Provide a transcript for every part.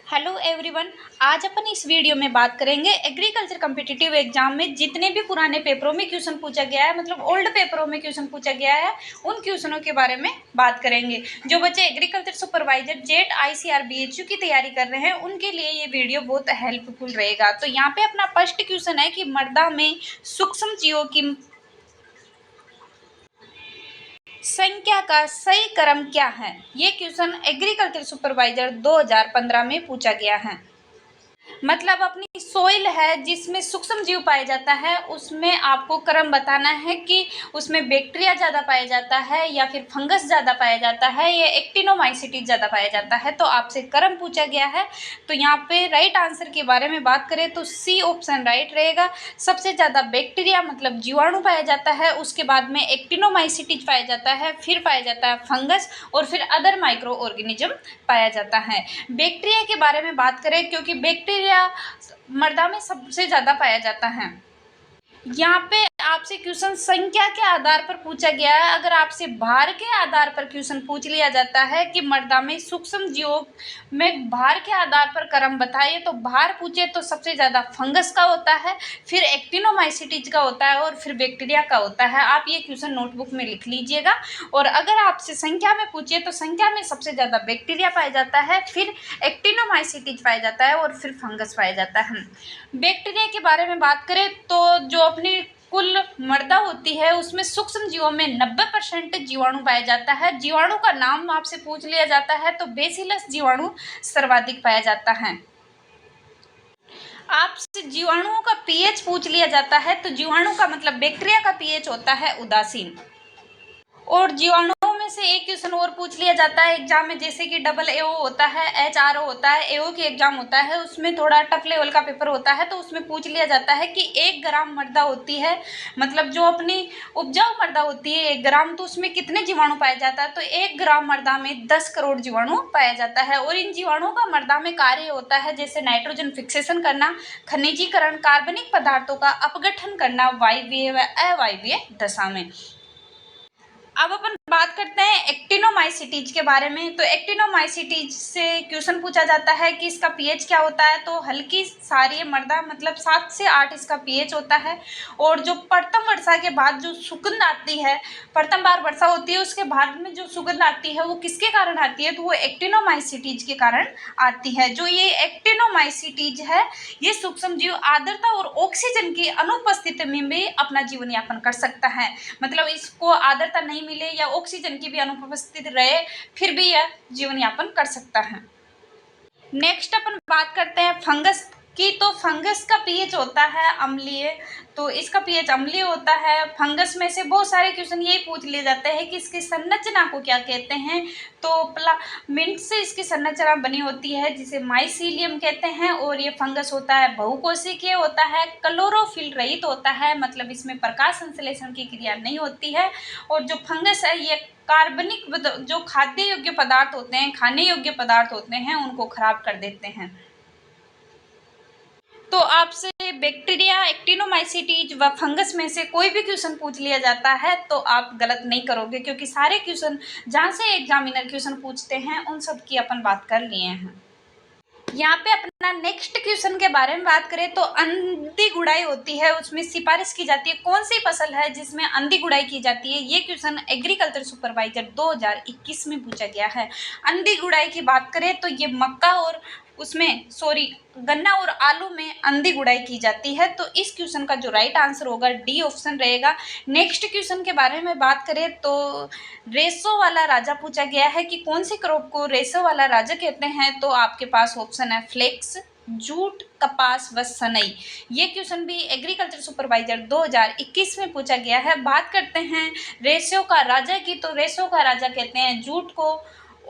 Hello everyone. आज अपन इस video में बात करेंगे एग्रीकल्चर कम्पिटिटिव एग्जाम में जितने भी पुराने पेपरों में क्वेश्चन पूछा गया है, मतलब ओल्ड पेपरों में क्वेश्चन पूछा गया है, उन क्वेश्चनों के बारे में बात करेंगे। जो बच्चे agriculture supervisor jet ICAR BHU की तैयारी कर रहे हैं उनके लिए ये वीडियो बहुत हेल्पफुल रहेगा। तो यहाँ पे अपना फर्स्ट क्वेश्चन है कि मृदा में सूक्ष्म जीवों की संख्या का सही क्रम क्या है। ये क्वेश्चन एग्रीकल्चर सुपरवाइजर 2015 में पूछा गया है। मतलब अपनी सोइल है जिसमें सूक्ष्म जीव पाया जाता है, उसमें आपको क्रम बताना है कि उसमें बैक्टीरिया ज़्यादा पाया जाता है या फिर फंगस ज़्यादा पाया जाता है या एक्टिनोमाइसीटीज ज़्यादा पाया जाता है। तो आपसे क्रम पूछा गया है। तो यहाँ पे राइट आंसर के बारे में बात करें तो सी ऑप्शन राइट रहेगा। सबसे ज़्यादा बैक्टीरिया मतलब जीवाणु पाया जाता है, उसके बाद में एक्टिनोमाइसीटीज पाया जाता है, फिर पाया जाता है फंगस और फिर अदर माइक्रो ऑर्गेनिज्म पाया जाता है। बैक्टीरिया के बारे में बात करें क्योंकि बैक्टीरिया मृदा में सबसे ज्यादा पाया जाता है। यहाँ पे आपसे क्वेश्चन संख्या के आधार पर पूछा गया है। अगर आपसे भार के आधार पर क्वेश्चन पूछ लिया जाता है कि मृदा में सूक्ष्म जीवों में भार के आधार पर क्रम बताइए, तो भार पूछे तो सबसे ज़्यादा फंगस का होता है, फिर एक्टिनोमाइसीटीज का होता है और फिर बैक्टीरिया का होता है। आप ये क्वेश्चन नोटबुक में लिख लीजिएगा। और अगर आपसे संख्या में पूछिए तो संख्या में सबसे ज़्यादा बैक्टीरिया पाया जाता है, फिर एक्टिनोमाइसीटीज पाया जाता है और फिर फंगस पाया जाता है। बैक्टीरिया के बारे में बात करें तो जो अपनी कुल मृदा होती है उसमें सूक्ष्म जीवों में 90% जीवाणु पाया जाता है। जीवाणु का नाम आपसे पूछ लिया जाता है तो बेसिलस जीवाणु सर्वाधिक पाया जाता है। आपसे जीवाणुओं का पीएच पूछ लिया जाता है तो जीवाणु का मतलब बैक्टीरिया का पीएच होता है उदासीन। और जीवाणुओं में से एक क्वेश्चन और पूछ लिया जाता है एग्जाम में, जैसे कि AAO होता है, HRO होता है, AO की एग्जाम होता है, उसमें थोड़ा टफ लेवल का पेपर होता है। तो उसमें पूछ लिया जाता है कि 1 ग्राम मृदा होती है, मतलब जो अपनी उपजाऊ मृदा होती है 1 ग्राम, तो उसमें कितने जीवाणु पाया जाता है। तो 1 ग्राम मृदा में 10 करोड़ जीवाणु पाया जाता है। और इन जीवाणुओं का मृदा में कार्य होता है जैसे नाइट्रोजन फिक्सेशन करना, खनिजीकरण, कार्बनिक पदार्थों का अपघटन करना वायवीय व अवायवीय दशा में। अब अपन बात करते हैं एक्टिनोमाइसीटीज के बारे में। तो एक्टिनोमाइसीटीज से क्वेश्चन पूछा जाता है कि इसका पीएच क्या होता है। तो हल्की क्षारीय मृदा मतलब 7 से 8 इसका पीएच होता है। और जो प्रथम वर्षा के बाद जो सुगंध आती है, प्रथम बार वर्षा होती है उसके बाद में जो सुगंध आती है वो किसके कारण आती है, तो वो एक्टिनोमाइसीटीज के कारण आती है। जो ये एक्टिनोमाइसीटीज है ये सूक्ष्म जीव आर्द्रता और ऑक्सीजन की अनुपस्थिति में भी अपना जीवन यापन कर सकता है। मतलब इसको आर्द्रता नहीं मिले या ऑक्सीजन की भी अनुपस्थित रहे फिर भी यह जीवन यापन कर सकता है। नेक्स्ट अपन बात करते हैं फंगस की। तो फंगस का पीएच होता है अम्लीय, तो इसका पीएच अम्लीय होता है। फंगस में से बहुत सारे क्वेश्चन यही पूछ लिए जाते हैं कि इसकी संरचना को क्या कहते हैं। तो प्लामेंट से इसकी संरचना बनी होती है जिसे माइसीलियम कहते हैं। और ये फंगस होता है बहुकोशिकीय होता है, क्लोरोफिल रहित होता है, मतलब इसमें प्रकाश संश्लेषण की क्रिया नहीं होती है। और जो फंगस है ये कार्बनिक जो खाद्य योग्य पदार्थ होते हैं, खाने योग्य पदार्थ होते हैं, उनको खराब कर देते हैं। तो आपसे बैक्टीरिया, एक्टिनोमाइसीटीज व फंगस में से कोई भी क्वेश्चन पूछ लिया जाता है तो आप गलत नहीं करोगे, क्योंकि सारे क्वेश्चन जहाँ से एग्जामिनर क्वेश्चन पूछते हैं उन सब की अपन बात कर लिए हैं। यहाँ पे अपना नेक्स्ट क्वेश्चन के बारे में बात करें तो अंधी गुड़ाई होती है, उसमें सिफारिश की जाती है। कौन सी फसल है जिसमें अंधी गुड़ाई की जाती है। ये क्वेश्चन एग्रीकल्चर सुपरवाइजर 2021 में पूछा गया है। अंधी गुड़ाई की बात करें तो ये मक्का और गन्ना और आलू में अंधी गुड़ाई की जाती है। तो इस क्वेश्चन का जो राइट आंसर होगा डी ऑप्शन रहेगा। नेक्स्ट क्वेश्चन के बारे में बात करें तो रेसो वाला राजा पूछा गया है कि कौन सी क्रॉप को रेसो वाला राजा कहते हैं। तो आपके पास ऑप्शन है फ्लेक्स, जूट, कपास व सनई। ये क्वेश्चन भी एग्रीकल्चर सुपरवाइजर 2021 में पूछा गया है। बात करते हैं रेसो का राजा की, तो रेसो का राजा कहते हैं जूट को।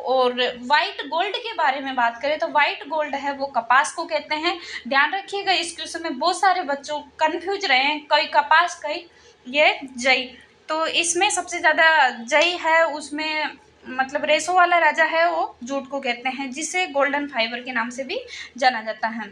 और वाइट गोल्ड के बारे में बात करें तो वाइट गोल्ड है वो कपास को कहते हैं। ध्यान रखिएगा इस क्वेश्चन में बहुत सारे बच्चों कंफ्यूज रहे हैं, कई कपास कई ये जई। तो इसमें सबसे ज़्यादा जई है, उसमें मतलब रेसो वाला राजा है वो जूट को कहते हैं, जिसे गोल्डन फाइबर के नाम से भी जाना जाता है।